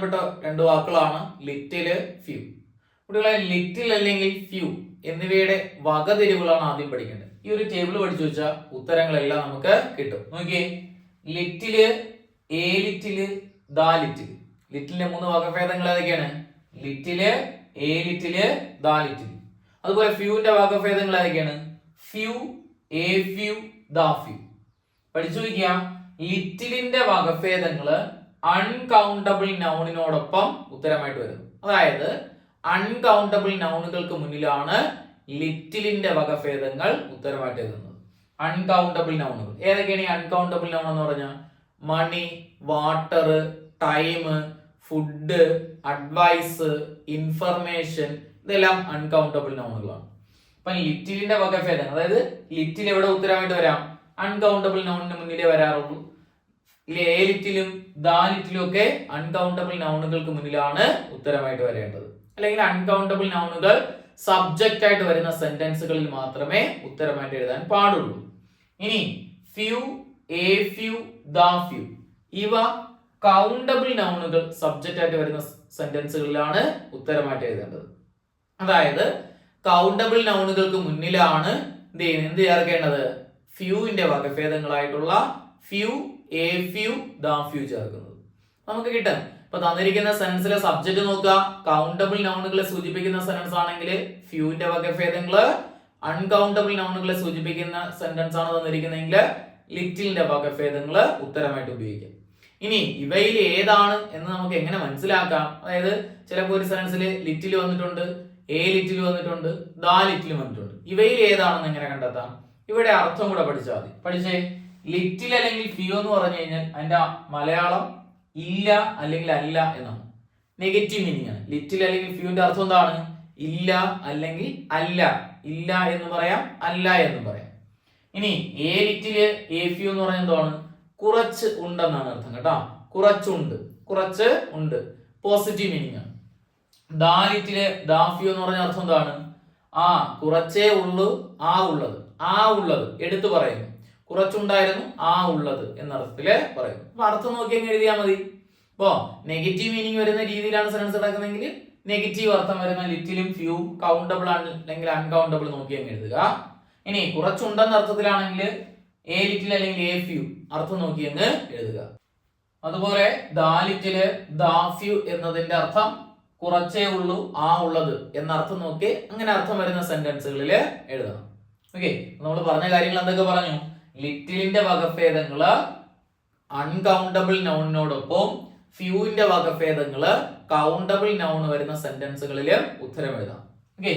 പ്രധാനപ്പെട്ട രണ്ട് വാക്കുകളാണ് ലിറ്റിൽ, ഫ്യൂ. കുട്ടികളെ, ലിറ്റിൽ അല്ലെങ്കിൽ ഫ്യൂ എന്നിവയുടെ വകതിരിവുകളാണ് ആദ്യം പഠിക്കേണ്ടത്. ഈ ഒരു ടേബിൾ പഠിച്ചു വെച്ചാൽ ഉത്തരങ്ങളെല്ലാം നമുക്ക് കിട്ടും. നോക്കിയേ, ലിറ്റില്, എ ലിറ്റില്, ദാ ലിറ്റില്. ലിറ്റിലിന്റെ മൂന്ന് വകഭേദങ്ങൾ ഏതൊക്കെയാണ്? ലിറ്റില്, എ ലിറ്റില്, ദാ ലിറ്റില്. അതുപോലെ ഫ്യൂവിന്റെ വകഭേദങ്ങൾ ഏതൊക്കെയാണ്? ഫ്യൂ, എ ഫ്യൂ, ദാ ഫ്യൂ. പഠിച്ചു വയ്ക്കുക. ലിറ്റിലിന്റെ വകഭേദങ്ങള് അൺകൗണ്ടബിൾ നൗണിനോടൊപ്പം ഉത്തരമായിട്ട് വരുന്നു. അതായത് അൺകൗണ്ടബിൾ നൗണുകൾക്ക് മുന്നിലാണ് ലിറ്റിലിന്റെ വകഭേദങ്ങൾ ഉത്തരമായിട്ട് എഴുതുന്നത്. അൺകൗണ്ടബിൾ നൗണുകൾ ഏതൊക്കെയാണ്? ഈ അൺകൗണ്ടബിൾ നൗൺ എന്ന് പറഞ്ഞാൽ money, water, time, food, advice, information, ഇതെല്ലാം അൺകൗണ്ടബിൾ നൗണുകളാണ്. അപ്പൊ ലിറ്റിലിന്റെ വകഭേദങ്ങൾ, അതായത് ലിറ്റിൽ എവിടെ ഉത്തരമായിട്ട് വരാം? അൺകൗണ്ടബിൾ നൗണിന് മുന്നിലേ വരാറുള്ളൂ. എ ലിറ്റിലും ദാ ലിറ്റിലും ഒക്കെ അൺകൗണ്ടബിൾ നൗണുകൾക്ക് മുന്നിലാണ് ഉത്തരമായിട്ട് വരേണ്ടത്. അല്ലെങ്കിൽ അൺകൗണ്ടബിൾ നൗണുകൾ സബ്ജക്റ്റ് ആയിട്ട് വരുന്ന സെന്റൻസുകളിൽ മാത്രമേ ഉത്തരമായിട്ട് എഴുതാൻ പാടുള്ളൂ. ഇനി ഫ്യൂ, എ ഫ്യൂ, ദാ ഫ്യൂ, ഇവ കൗണ്ടബിൾ നൗണുകൾ സബ്ജക്റ്റ് ആയിട്ട് വരുന്ന സെന്റൻസുകളിലാണ് ഉത്തരമായിട്ട് എഴുതേണ്ടത്. അതായത് കൗണ്ടബിൾ നൗണുകൾക്ക് മുന്നിലാണ് എന്ത് ചേർക്കേണ്ടത്? ഫ്യൂവിന്റെ വകഭേദങ്ങളായിട്ടുള്ള ഫ്യൂ, എ ഫ്യൂ, ദാ ഫ്യൂ ചേർക്കുന്നത്. നമുക്ക് കിട്ടും. ഇപ്പൊ തന്നിരിക്കുന്ന സെൻസിലെ സബ്ജക്ട് നോക്കുക. കൗണ്ടബിൾ നൗണുകളെ സൂചിപ്പിക്കുന്ന സെൻസ് ആണെങ്കിൽ ഫ്യൂവിന്റെ വകഭേദങ്ങള്, അൺകൗണ്ടബിൾ നൗണുകളെ സൂചിപ്പിക്കുന്ന സെന്റൻസ് ആണ് തന്നിരിക്കുന്നതെങ്കിൽ ലിറ്റിലിന്റെ വകഭേദങ്ങള് ഉത്തരമായിട്ട് ഉപയോഗിക്കാം. ഇനി ഇവയിൽ ഏതാണ് എന്ന് നമുക്ക് എങ്ങനെ മനസ്സിലാക്കാം? അതായത് ചിലപ്പോൾ ഒരു സെൻസിൽ ലിറ്റിൽ വന്നിട്ടുണ്ട്, എ ലിറ്റിൽ വന്നിട്ടുണ്ട്, ദാ ലിറ്റിൽ വന്നിട്ടുണ്ട്. ഇവയിൽ ഏതാണെന്ന് എങ്ങനെ കണ്ടെത്താം? ഇവിടെ അർത്ഥം കൂടെ പഠിച്ചാൽ മതി. പഠിച്ചേ, ലിറ്റിൽ അല്ലെങ്കിൽ ഫ്യൂ എന്ന് പറഞ്ഞു കഴിഞ്ഞാൽ അതിന്റെ മലയാളം ഇല്ല അല്ലെങ്കിൽ അല്ല എന്നാണ്. നെഗറ്റീവ് മീനിങ് ആണ്. ലിറ്റിൽ അല്ലെങ്കിൽ ഫ്യൂവിന്റെ അർത്ഥം എന്താണ്? ഇല്ല അല്ലെങ്കിൽ അല്ല. ഇല്ല എന്ന് പറയാം, അല്ല എന്നും പറയാം. ഇനി എ ലിറ്റില്, എ ഫ്യൂ എന്ന് പറഞ്ഞാൽ എന്താണ്? കുറച്ച് ഉണ്ടെന്നാണ് അർത്ഥം കേട്ടോ. കുറച്ചുണ്ട്, കുറച്ച് ഉണ്ട്, പോസിറ്റീവ് മീനിങ് ആണ്. ദാ ലിറ്റില്, ദാ ഫ്യൂ എന്ന് പറഞ്ഞ അർത്ഥം എന്താണ്? കുറച്ചേ ഉള്ളൂ, ഉള്ളത്, ഉള്ളത് എടുത്തു പറയുന്നു. കുറച്ചുണ്ടായിരുന്നു, ഉള്ളത് എന്നർത്ഥത്തില് പറയുന്നു. അപ്പൊ അർത്ഥം നോക്കി അങ്ങ് എഴുതിയാൽ മതി. ഇപ്പോ നെഗറ്റീവ് മീനിങ് വരുന്ന രീതിയിലാണ് സെൻസ് നടക്കുന്നതെങ്കിൽ നെഗറ്റീവ് അർത്ഥം വരുന്ന ലിറ്റിലും ഫ്യൂ കൗണ്ടബിൾ അല്ലെങ്കിൽ അൺകൗണ്ടബിൾ നോക്കി അങ്ങ് എഴുതുക. ഇനി കുറച്ചുണ്ടെന്ന അർത്ഥത്തിലാണെങ്കിൽ എ ലിറ്റിൽ അല്ലെങ്കിൽ എ ഫ്യൂ അർത്ഥം നോക്കി അങ്ങ് എഴുതുക. അതുപോലെ ദാ ലിറ്റില്, ദാ ഫ്യൂ എന്നതിന്റെ അർത്ഥം കുറച്ചേ ഉള്ളൂ, ഉള്ളത് എന്ന അർത്ഥം നോക്കി അങ്ങനെ അർത്ഥം വരുന്ന സെന്റൻസുകളിൽ എഴുതണം. ഓക്കെ, നമ്മൾ പറഞ്ഞ കാര്യങ്ങൾ എന്തൊക്കെ പറഞ്ഞു? ലിറ്റിലിന്റെ വകഭേദങ്ങള് അൺകൗണ്ടബിൾ നൗണിനോടൊപ്പം ഫ്യൂവിന്റെ വകഭേദങ്ങള് കൗണ്ടബിൾ നൗൺ വരുന്ന സെന്റൻസുകളിൽ ഉത്തരം എഴുതാം. ഓക്കെ,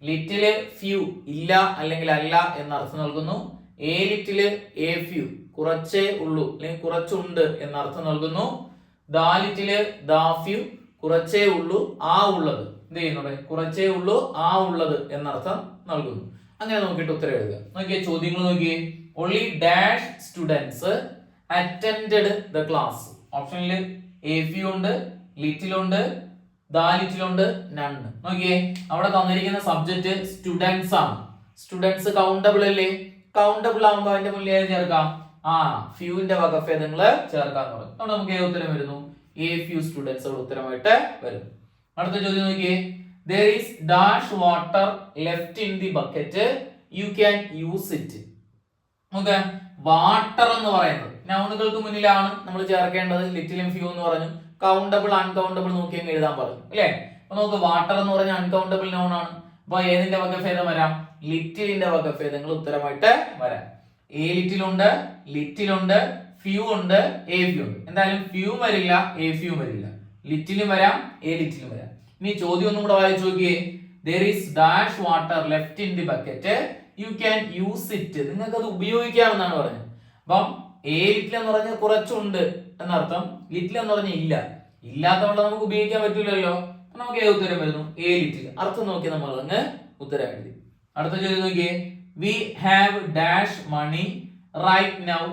ലിറ്റില്, ഫ്യൂ ഇല്ല അല്ലെങ്കിൽ അല്ല എന്ന അർത്ഥം നൽകുന്നു. എ ലിറ്റില്, എ ഫ്യൂ കുറച്ചേ ഉള്ളൂ അല്ലെങ്കിൽ കുറച്ചുണ്ട് എന്ന അർത്ഥം നൽകുന്നു. ദാ ലിറ്റില്, ദാ ഫ്യൂ കുറച്ചേ ഉള്ളൂ, ഉള്ളത് എന്ത് ചെയ്യുന്നുണ്ട്? കുറച്ചേ ഉള്ളൂ, ഉള്ളത് എന്നർത്ഥം നൽകുന്നു. അങ്ങനെ നോക്കിയിട്ട് ഉത്തരം എഴുതുക. നോക്കിയേ, ചോദ്യങ്ങൾ നോക്കിയേ. only dash students attended the class. ഓപ്ഷനിൽ എ ഫ്യൂ ഉണ്ട്, ലിറ്റിൽ ഉണ്ട്, ദാ ലിറ്റിൽ ഉണ്ട്, നൺ. നോക്കിയേ, അവിടെ തന്നിരിക്കുന്ന സബ്ജക്ട് സ്റ്റുഡൻസ് ആണ്. സ്റ്റുഡൻസ് കൗണ്ടബിൾ അല്ലേ? കൗണ്ടബിൾ ആകുമ്പോൾ അതിന്റെ മുന്നിൽ ചേർക്കാം, ഫ്യൂവിന്റെ വകഭേദങ്ങള് ചേർക്കാന്ന് പറയും. അതുകൊണ്ട് നമുക്ക് ഏത് ഉത്തരം വരുന്നു? എ ഫ്യൂ സ്റ്റുഡൻസ് ഉത്തരമായിട്ട് വരും. അടുത്ത ചോദ്യം നോക്കിയേ. there is dash water left in the bucket, you can use it. Okay, water എന്ന് പറയുന്നത് നൗണുകൾക്ക് മുന്നിലാണ് നമ്മൾ ചേർക്കേണ്ടത്. ലിറ്റിലും ഫ്യൂ എന്ന് പറഞ്ഞു. കൗണ്ടബിൾ അൺകൗണ്ടബിൾ നോക്കി അങ്ങ് എഴുതാൻ പറഞ്ഞു അല്ലേ? അപ്പൊ നമുക്ക് വാട്ടർ എന്ന് പറഞ്ഞ അൺകൗണ്ടബിൾ നൗൺ ആണ്. അപ്പൊ ഏതിന്റെ വകഭേദം വരാം? ലിറ്റിലിന്റെ വകഭേദങ്ങൾ ഉത്തരമായിട്ട് വരാം. എ ലിറ്റിലുണ്ട്, ലിറ്റിലുണ്ട്, ഫ്യൂ ഉണ്ട്, എ ഫ്യൂ ഉണ്ട്. എന്തായാലും ഫ്യൂ വരില്ല, എ ഫ്യൂ വരില്ല. ലിറ്റിലും വരാം, എ ലിറ്റിലും വരാം. ഇനി ചോദ്യം ഒന്നും കൂടെ വായിച്ചു നോക്കിയേ. there is dash water left in the bucket, you can use it. നിങ്ങൾക്ക് അത് ഉപയോഗിക്കാമെന്നാണ് പറഞ്ഞത്. അപ്പം എ ലിറ്റിൽ എന്ന് പറഞ്ഞാൽ കുറച്ചുണ്ട് എന്നർത്ഥം, ലിറ്റിൽ എന്ന് പറഞ്ഞാൽ ഇല്ല. ഇല്ലാത്ത വെള്ളം നമുക്ക് ഉപയോഗിക്കാൻ പറ്റില്ലല്ലോ. നമുക്ക് ഏത് ഉത്തരം വരുന്നു? A little. അർത്ഥം നോക്കി നമ്മൾ അങ്ങ് ഉത്തരം എഴുതി. അടുത്ത ചോദ്യം നോക്കിയേ. we have dash money right now,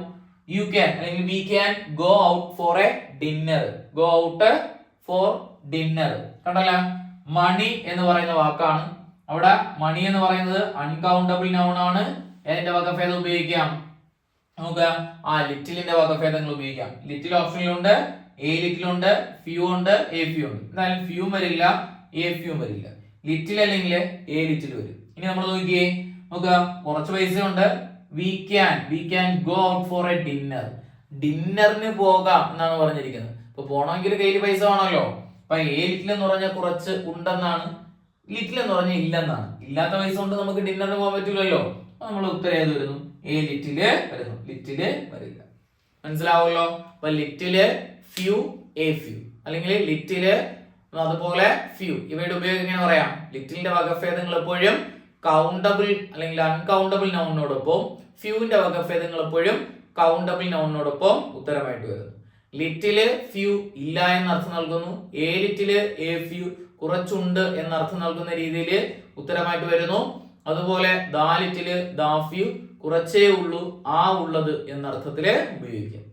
you can അല്ലെങ്കിൽ we can go out for a dinner. go out for dinner. കണ്ടല്ല, മണി എന്ന് പറയുന്ന വാക്കാണ്. അവിടെ മണി എന്ന് പറയുന്നത് അൺകൗണ്ടബിൾ നൗൺ ആണ്. ഏതിന്റെ വകഭേദം ഉപയോഗിക്കാം? നോക്കുക, ലിറ്റിലിന്റെ വകഭേദങ്ങൾ ഉപയോഗിക്കാം. ലിറ്റിൽ ഓപ്ഷനിലുണ്ട്, എ ലിറ്റിലുണ്ട്, ഫ്യൂ ഉണ്ട്, എ ഫ്യൂ ഉണ്ട്. എന്തായാലും ഫ്യൂ വരില്ല, എ ഫ്യൂ വരില്ല. ലിറ്റിൽ അല്ലെങ്കിൽ എ ലിറ്റിൽ വരും. ഇനി നമ്മൾ നോക്കിയേ, നോക്കുക, കുറച്ച് പൈസ ഉണ്ട്. We can go out for a dinner. ഡിന്നറിന് പോകാം എന്നാണ് പറഞ്ഞിരിക്കുന്നത്. ഇപ്പൊ പോണമെങ്കിൽ കയ്യിൽ പൈസ വേണമല്ലോ. അപ്പൊ എ ലിറ്റിൽ എന്ന് പറഞ്ഞാൽ കുറച്ച് ഉണ്ടെന്നാണ്, ലിറ്റിൽ എന്ന് പറഞ്ഞാൽ ഇല്ലെന്നാണ്. ഇല്ലാത്ത പൈസ കൊണ്ട് നമുക്ക് ഡിന്നറിന് പോകാൻ പറ്റില്ലല്ലോ. നമ്മൾ ഉത്തരം ഏത് വരുന്നു? എ ലിറ്റില് വരുന്നു, ലിറ്റില് വരില്ല. മനസ്സിലാവുമല്ലോ? അപ്പൊ ലിറ്റില്, ഫ്യൂ, എ ഫ്യൂ, അല്ലെങ്കിൽ ലിറ്റില് അതുപോലെ ഫ്യൂ, ഇവയുടെ ഉപയോഗം എങ്ങനെ പറയാം? ലിറ്റിലിന്റെ വകഭേദങ്ങൾ എപ്പോഴും കൗണ്ടബിൾ അല്ലെങ്കിൽ അൺകൗണ്ടബിൾ നൗണിനോടൊപ്പം, ഫ്യൂവിന്റെ വകഭേദങ്ങൾ എപ്പോഴും കൗണ്ടബിൾ നൗണിനോടൊപ്പം ഉത്തരമായിട്ട് വരുന്നു. ലിറ്റില് ഫ്യൂ ഇല്ല എന്നർത്ഥം നൽകുന്നു. എ ലിറ്റില് എ ഫ്യൂ കുറച്ചുണ്ട് എന്നർത്ഥം നൽകുന്ന രീതിയിൽ ഉത്തരമായിട്ട് വരുന്നു. അതുപോലെ ദാ ലിറ്റില് ദാ ഫ്യൂ കുറച്ചേ ഉള്ളൂ, ആ ഉള്ളത് എന്നർത്ഥത്തില് ഉപയോഗിക്കാം.